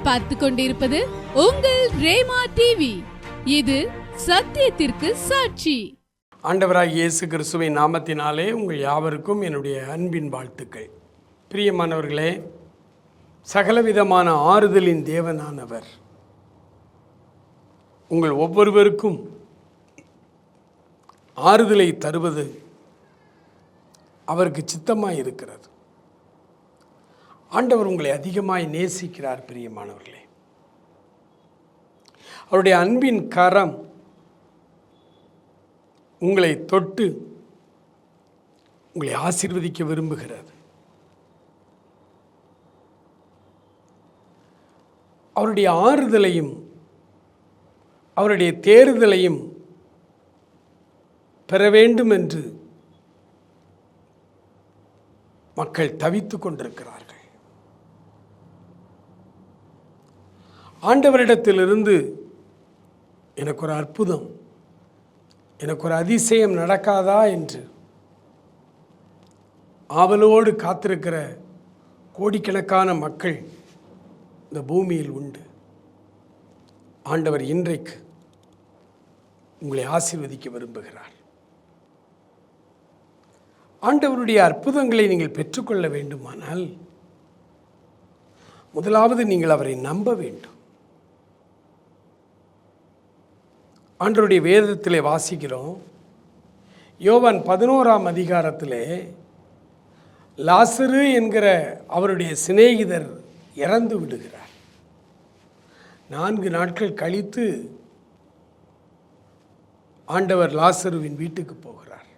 நீங்கள் பார்த்து கொண்டிருப்பது உங்கள் ரேமா டிவி. இது சத்தியத்திற்கு சாட்சி. ஆண்டவராகிய இயேசு கிறிஸ்துவின் நாமத்தினாலே உங்கள் யாவருக்கும் என்னுடைய அன்பின் வாழ்த்துக்கள். பிரியமானவர்களே, சகலவிதமான ஆறுதலின் தேவனானவர் உங்கள் ஒவ்வொருவருக்கும் ஆறுதலை தருவது அவருக்கு சித்தமாய் இருக்கிறது. ஆண்டவர் உங்களை அதிகமாய் நேசிக்கிறார். பிரியமானவர்களே, அவருடைய அன்பின் கரம் உங்களை தொட்டு உங்களை ஆசீர்வதிக்க விரும்புகிறது. அவருடைய ஆறுதலையும் அவருடைய தேறுதலையும் பெற வேண்டும் என்று மக்கள் தவித்துக் கொண்டிருக்கிறார்கள். ஆண்டவரிடத்திலிருந்து எனக்கு ஒரு அற்புதம், எனக்கு ஒரு அதிசயம் நடக்காதா என்று ஆவலோடு காத்திருக்கிற கோடிக்கணக்கான மக்கள் இந்த பூமியில் உண்டு. ஆண்டவர் இன்றைக்கு உங்களை ஆசீர்வதிக்க விரும்புகிறார். ஆண்டவருடைய அற்புதங்களை நீங்கள் பெற்றுக்கொள்ள வேண்டுமானால் முதலாவது நீங்கள் அவரை நம்ப வேண்டும். ஆண்டவருடைய வேதத்திலே வாசிக்கிறோம். யோவான் 11ஆம் அதிகாரத்திலே லாசரு என்கிற அவருடைய சிநேகிதர் இறந்து விடுகிறார். 4 நாட்கள் கழித்து ஆண்டவர் லாசருவின் வீட்டுக்கு போகிறார்.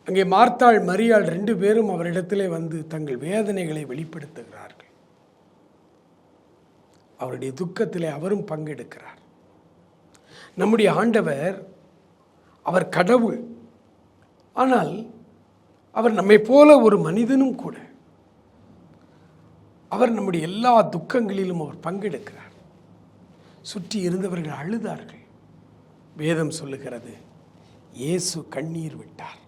அங்கே மார்த்தாள் மரியாள் 2 பேரும் அவரிடத்திலே வந்து தங்கள் வேதனைகளை வெளிப்படுத்துகிறார்கள். அவருடைய துக்கத்திலே அவரும் பங்கெடுக்கிறார். நம்முடைய ஆண்டவர், அவர் கடவுள், ஆனால் அவர் நம்மை போல ஒரு மனிதனும் கூட. அவர் நம்முடைய எல்லா துக்கங்களிலும் அவர் பங்கெடுக்கிறார். சுற்றி இருந்தவர்கள் அழுதார்கள். வேதம் சொல்லுகிறது, இயேசு கண்ணீர் விட்டார்.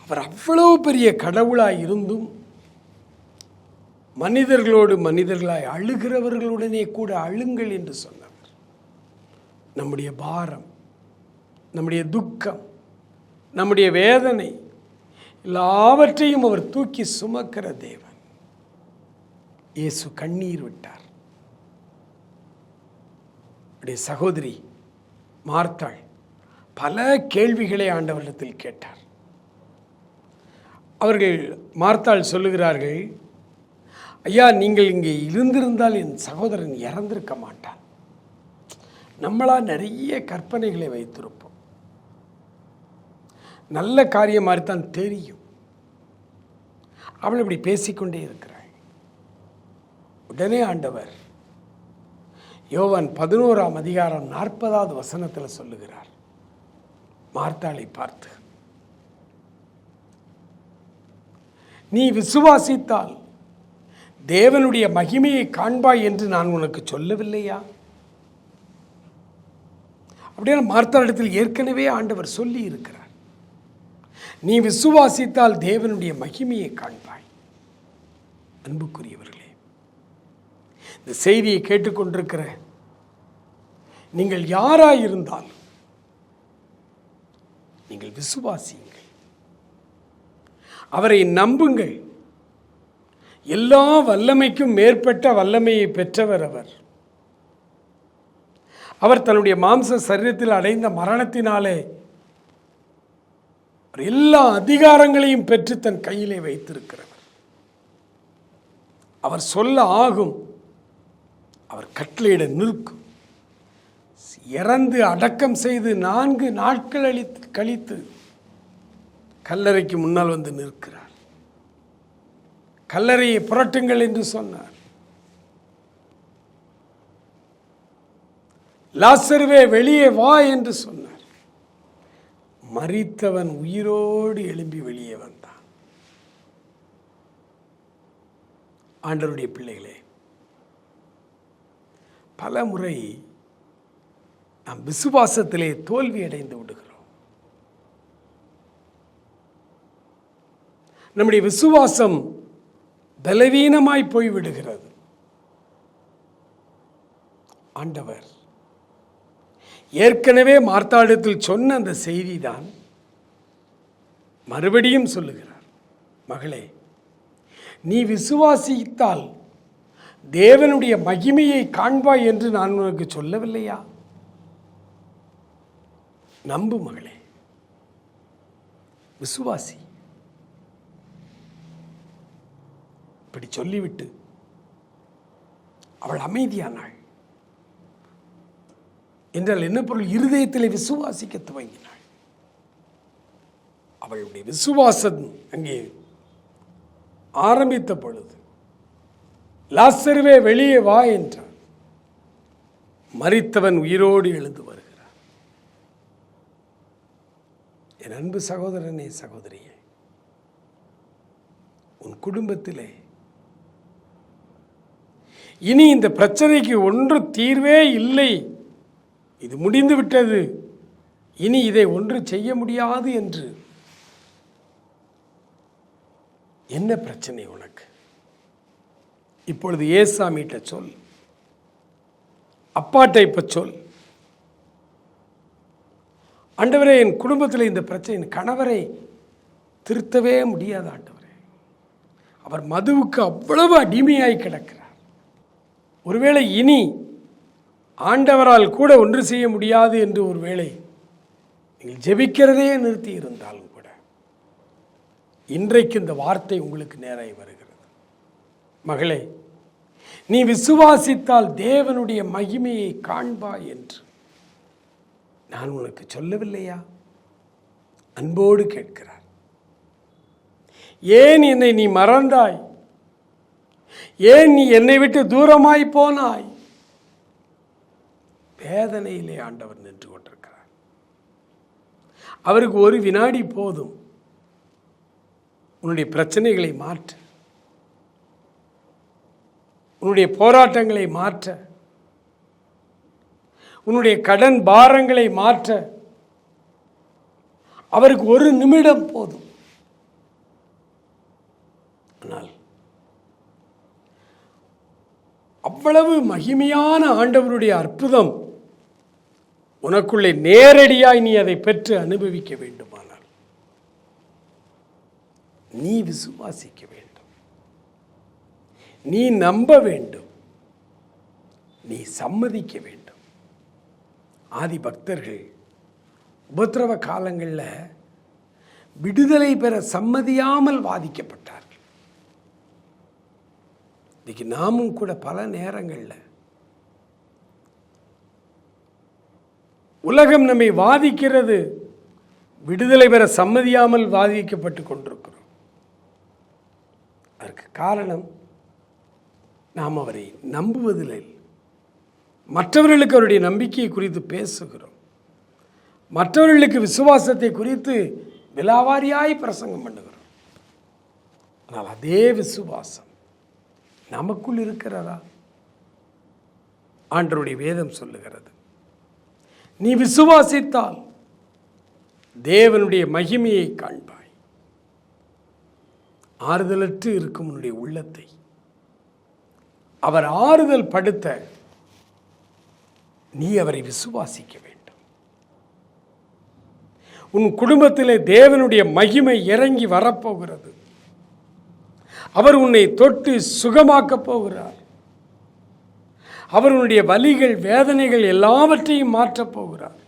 அவர் அவ்வளவு பெரிய கடவுளாய் இருந்தும் மனிதர்களோடு மனிதர்களாய் அழுகிறவர்களுடனே கூட அழுங்கள் என்று சொன்னவர். நம்முடைய பாரம், நம்முடைய துக்கம், நம்முடைய வேதனை எல்லாவற்றையும் அவர் தூக்கி சுமக்கிற தேவன். இயேசு கண்ணீர் விட்டார். அவருடைய சகோதரி மார்த்தாள் பல கேள்விகளை ஆண்டவரிடத்தில் கேட்டார். அவர்கள் மார்த்தாள் சொல்லுகிறார்கள், ஐயா, நீங்கள் இங்கே இருந்திருந்தால் என் சகோதரன் இறந்திருக்க மாட்டான். நம்மளா நிறைய கற்பனைகளை வைத்திருப்போம். நல்ல காரியம் மாதிரி தான் தெரியும். அவள் இப்படி பேசிக்கொண்டே இருக்கிறாள். உடனே ஆண்டவர் யோவான் 11ஆம் அதிகாரம் 40வது வசனத்தில் சொல்லுகிறார், மார்த்தாளை பார்த்து, நீ விசுவாசித்தால் தேவனுடைய மகிமையை காண்பாய் என்று நான் உனக்கு சொல்லவில்லையா? அப்படியே மார்த்தாளிடத்தில் ஏற்கனவே ஆண்டவர் சொல்லி இருக்கிறார், நீ விசுவாசித்தால் தேவனுடைய மகிமையை காண்பாய். அன்புக்குரியவர்களே, இந்த செய்தியை கேட்டுக்கொண்டிருக்கிற நீங்கள் யாராயிருந்தாலும் நீங்கள் விசுவாசியுங்கள், அவரை நம்புங்கள். எல்லா வல்லமைக்கும் மேற்பட்ட வல்லமையை பெற்றவர் அவர். அவர் தன்னுடைய மாம்ச சரீரத்தில் அடைந்த மரணத்தினாலே எல்லா அதிகாரங்களையும் பெற்று தன் கையிலே வைத்திருக்கிறவர். அவர் சொல்ல ஆகும், அவர் கட்டளையிட நிற்கும். இறந்து அடக்கம் செய்து 4 நாட்கள் கழித்து கல்லறைக்கு முன்னால் வந்து நிற்கிறார். கல்லறையை புரட்டுங்கள் என்று சொன்னார். லாசருவே வெளியே வா என்று சொன்னார். மரித்தவன் உயிரோடு எழும்பி வெளியே வந்தான். ஆண்டவருடைய பிள்ளைகளே, பல முறை நாம் விசுவாசத்திலே தோல்வி அடைந்து விடுகிறோம். நம்முடைய விசுவாசம் பலவீனமாய் போய்விடுகிறது. ஆண்டவர் ஏற்கனவே மார்த்தாளிடத்தில் சொன்ன அந்த செய்தி தான் மறுபடியும் சொல்லுகிறார். மகளே, நீ விசுவாசித்தால் தேவனுடைய மகிமையை காண்பாய் என்று நான் உனக்கு சொல்லவில்லையா? நம்பு மகளே, விசுவாசி. இப்படி சொல்லிவிட்டு அவள் அமைதியானாள். என்றால் என்ன பொருள்? இருதயத்திலே விசுவாசிக்க துவங்கினாள். அவளுடைய விசுவாசம் அங்கே ஆரம்பித்த பொழுது லாசருவே வெளியே வா என்றார். மரித்தவன் உயிரோடு எழுந்து வருகிறார். என் அன்பு சகோதரனே, சகோதரியே, உன் குடும்பத்திலே இனி இந்த பிரச்சனைக்கு ஒன்று தீர்வே இல்லை, இது முடிந்து விட்டது, இனி இதை ஒன்று செய்ய முடியாது என்று என்ன பிரச்சனை உனக்கு? இப்பொழுது ஏசாமிட்ட சொல், அப்பாட்ட இப்ப சொல், ஆண்டவரே என் குடும்பத்தில் இந்த பிரச்சனை, என் கணவரை திருத்தவே முடியாது ஆண்டவரே, அவர் மதுவுக்கு அவ்வளவு அடிமையாய் கிடக்கிறார். ஒருவேளை இனி ஆண்டவரால் கூட ஒன்று செய்ய முடியாது என்று ஒருவேளை நீங்கள் ஜெபிக்கிறதே நிறுத்தி இருந்தாலும் கூட இன்றைக்கு இந்த வார்த்தை உங்களுக்கு நேராய் வருகிறது. மகளே, நீ விசுவாசித்தால் தேவனுடைய மகிமையை காண்பாய் என்று நான் உனக்கு சொல்லவில்லையா? அன்போடு கேட்கிறார். ஏன் என்னை நீ மறந்தாய்? ஏன் நீ என்னை விட்டு தூரமாய் போனாய்? வேதனையிலே ஆண்டவர் நின்று கொண்டிருக்கிறார். அவருக்கு ஒரு வினாடி போதும் உன்னுடைய பிரச்சனைகளை மாற்ற, உன்னுடைய போராட்டங்களை மாற்ற, உன்னுடைய கடன் பாரங்களை மாற்ற அவருக்கு ஒரு நிமிடம் போதும். ஆனால் அவ்வளவு மகிமையான ஆண்டவருடைய அற்புதம் உனக்குள்ளே நேரடியாய் நீ அதை பெற்று அனுபவிக்க வேண்டுமானால் நீ விசுவாசிக்க வேண்டும், நீ நம்ப வேண்டும், நீ சம்மதிக்க வேண்டும். ஆதி பக்தர்கள் உபத்திரவ காலங்களில் விடுதலை பெற சம்மதியாமல் வாதிக்கப்பட்டார்கள். இன்னைக்கு நாமும் கூட பல நேரங்களில் உலகம் நம்மை வாதிக்கிறது, விடுதலை பெற சம்மதியாமல் வாதிக்கப்பட்டு கொண்டிருக்கிறோம். அதற்கு காரணம் நாம் அவரை நம்புவதில்லை. மற்றவர்களுக்கு அவருடைய நம்பிக்கையை குறித்து பேசுகிறோம், மற்றவர்களுக்கு விசுவாசத்தை குறித்து விலாவாரியாய் பிரசங்கம் பண்ணுகிறோம். ஆனால் அதே விசுவாசம் நமக்குள் இருக்கிறதா? ஆண்டவருடைய வேதம் சொல்லுகிறது, நீ விசுவாசித்தால் தேவனுடைய மகிமையை காண்பாய். ஆறுதலற்று இருக்கும் உன்னுடைய உள்ளத்தை அவர் ஆறுதல் படுத்த நீ அவரை விசுவாசிக்க வேண்டும். உன் குடும்பத்திலே தேவனுடைய மகிமை இறங்கி வரப்போகிறது. அவர் உன்னை தொட்டு சுகமாக்கப் போகிறார். அவர் உன்னுடைய வலிகள், வேதனைகள் எல்லாவற்றையும் மாற்றப் போகிறார்.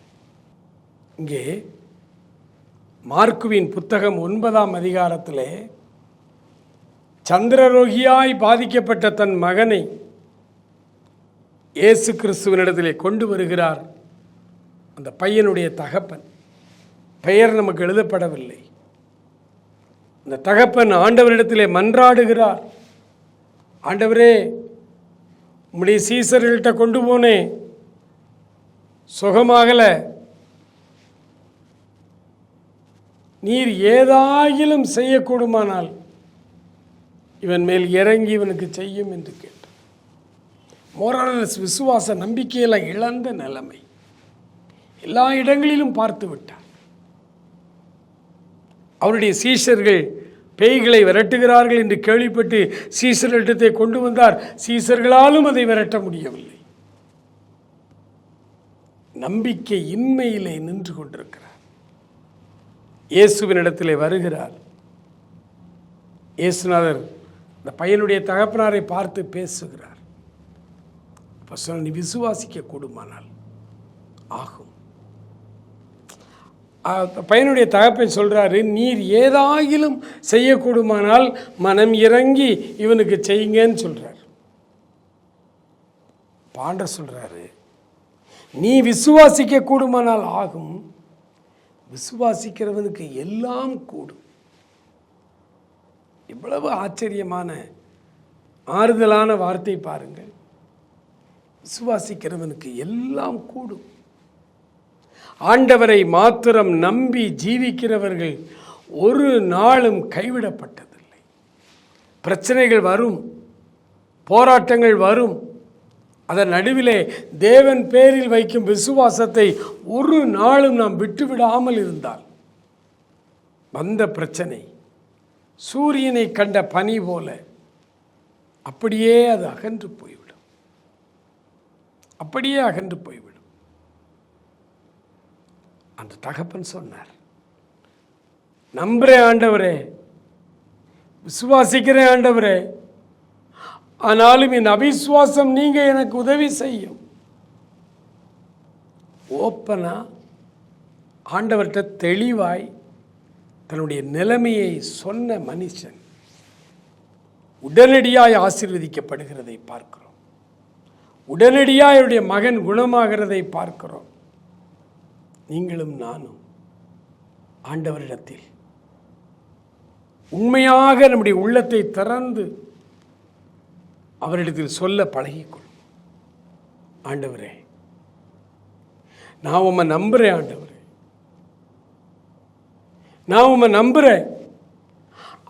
இங்கே மார்க்குவின் புத்தகம் 9ஆம் அதிகாரத்திலே சந்திரரோகியாய் பாதிக்கப்பட்ட தன் மகனை இயேசு கிறிஸ்துவனிடத்திலே கொண்டு வருகிறார். அந்த பையனுடைய தகப்பன், பெயர் நமக்கு எழுதப்படவில்லை. அந்த தகப்பன் ஆண்டவரிடத்திலே மன்றாடுகிறார், ஆண்டவரே உம்முடைய சீசர்கள்ட்ட கொண்டு போனேன், சுகமாகலை, நீர் ஏதாயிலும் செய்யக்கூடுமானால் இவன் மேல் இறங்கி இவனுக்கு செய்யும் என்று கேட்டார். மோரலஸ் விசுவாச நம்பிக்கையில் இழந்த நிலைமை எல்லா இடங்களிலும் பார்த்து விட்டார். அவருடைய சீஷர்கள் பேய்களை விரட்டுகிறார்கள் என்று கேள்விப்பட்டு சீசர்களிடத்தை கொண்டு வந்தார். சீசர்களாலும் அதை விரட்ட முடியவில்லை. நம்பிக்கை இன்மையிலே நின்று கொண்டிருக்கிறார். இயேசுவினிடத்திலே வருகிறார். இயேசுநாதர் இந்த பையனுடைய தகப்பனாரை பார்த்து பேசுகிறார். அப்போ சொன்ன, நீ விசுவாசிக்க கூடுமானால் ஆகும். பையனுடைய தகப்பன் சொல்றாரு, நீர் ஏதாகிலும் செய்யக்கூடுமானால் மனம் இறங்கி இவனுக்கு செய்யுங்கன்னு சொல்றார். பாண்டர் சொல்றாரு, நீ விசுவாசிக்க கூடுமானால் ஆகும். விசுவாசிக்கிறவனுக்கு எல்லாம் கூடும். இவ்வளவு ஆச்சரியமான ஆறுதலான வார்த்தை பாருங்கள். விசுவாசிக்கிறவனுக்கு எல்லாம் கூடும். ஆண்டவரை மாத்திரம் நம்பி ஜீவிக்கிறவர்கள் ஒரு நாளும் கைவிடப்பட்டதில்லை. பிரச்சனைகள் வரும், போராட்டங்கள் வரும். அதன் நடுவிலே தேவன் பேரில் வைக்கும் விசுவாசத்தை ஒரு நாளும் நாம் விட்டுவிடாமல் இருந்தால் வந்த பிரச்சனை சூரியனை கண்ட பனி போல அப்படியே அது அகன்று போய்விடும். அப்படியே அகன்று போய்விடும். அந்த தகப்பன் சொன்னார், நம்புறேன் ஆண்டவரே, விசுவாசிக்கிறேன் ஆண்டவரே, ஆனாலும் என் அவிசுவாசம் நீங்க எனக்கு உதவி செய்யும். ஓப்பனா ஆண்டவர்கிட்ட தெளிவாய் தன்னுடைய நிலைமையை சொன்ன மனுஷன் உடனடியாய் ஆசீர்வதிக்கப்படுகிறதை பார்க்கிறோம். உடனடியாய் அவருடைய மகன் குணமாகிறதை பார்க்கிறோம். நீங்களும் நானும் ஆண்டவரிடத்தில் உண்மையாக நம்முடைய உள்ளத்தை திறந்து அவரிடத்தில் சொல்ல பழகிக்கொள்ளும். ஆண்டவரே, நான் உம்மை நம்புறேன். ஆண்டவரே, நான் உம்மை நம்புறேன்.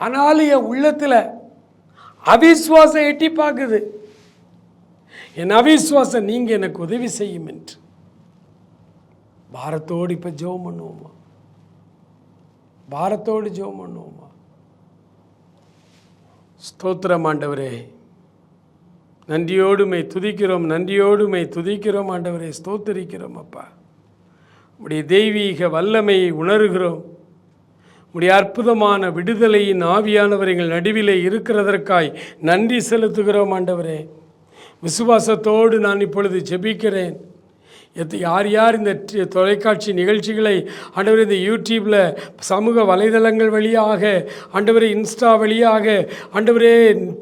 ஆனாலும் என் உள்ளத்தில் அவிசுவாசம் எட்டி பார்க்குது. என் அவிசுவாசம் நீங்க எனக்கு உதவி செய்யும் என்று பாரத்தோடு இப்ப ஜெபம் பண்ணுவோமா? பாரத்தோடு ஜெபம் பண்ணுவோமா? ஸ்தோத்திரம் ஆண்டவரே, நன்றியோடுமை துதிக்கிறோம், நன்றியோடுமை துதிக்கிறோம் ஆண்டவரே, ஸ்தோத்தரிக்கிறோம் அப்பா. உடைய தெய்வீக வல்லமையை உணர்கிறோம். உடைய அற்புதமான விடுதலையின் ஆவியானவர் எங்கள் நடுவிலே இருக்கிறதற்காய் நன்றி செலுத்துகிறோம் ஆண்டவரே. விசுவாசத்தோடு நான் இப்பொழுது ஜெபிக்கிறேன். யார் யார் இந்த தொலைக்காட்சி நிகழ்ச்சிகளை ஆண்டவரே, இந்த யூடியூப்பில் சமூக வலைதளங்கள் வழியாக, ஆண்டவரே இன்ஸ்டா வழியாக, ஆண்டவரே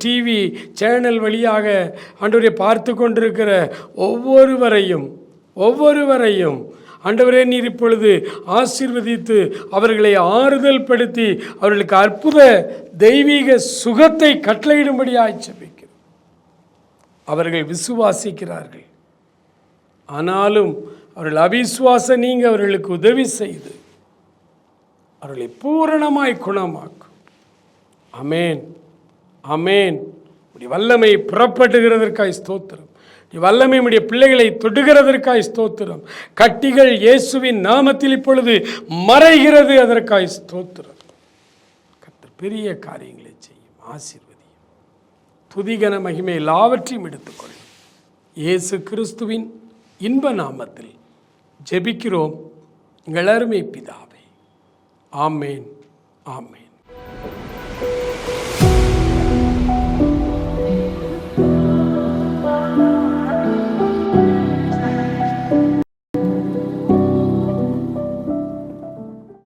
டிவி சேனல் வழியாக ஆண்டவரே பார்த்து கொண்டிருக்கிற ஒவ்வொருவரையும் ஆண்டவரே நீர் இப்பொழுது ஆசீர்வதித்து அவர்களை ஆறுதல் படுத்தி அவர்களுக்கு அற்புத தெய்வீக சுகத்தை கட்டளையிடும்படியாய் ஜெபிக்கிறோம். அவர்கள் விசுவாசிக்கிறார்கள், ஆனாலும் அவர்கள் அவிசுவாச நீங்க அவர்களுக்கு உதவி செய்து அவர்களை பூரணமாய் குணமாக்கும். அமேன், அமேன். உடைய வல்லமை புறப்பட்டுகிறதற்காய் ஸ்தோத்திரம். வல்லமை உடைய பிள்ளைகளை தொடுகிறதற்காய் ஸ்தோத்திரம். கட்டிகள் இயேசுவின் நாமத்தில் இப்பொழுது மறைகிறது, அதற்காய் ஸ்தோத்திரம். கர்த்தர் பெரிய காரியங்களை செய்யும். ஆசீர்வதியும். துதிகன மகிமை எல்லாவற்றையும் எடுத்துக்கொள்ளும். இயேசு கிறிஸ்துவின் இன்ப நாமத்தில் ஜெபிக்கிறோம் எங்கள் அருமை பிதாவே. ஆமேன், ஆமேன்.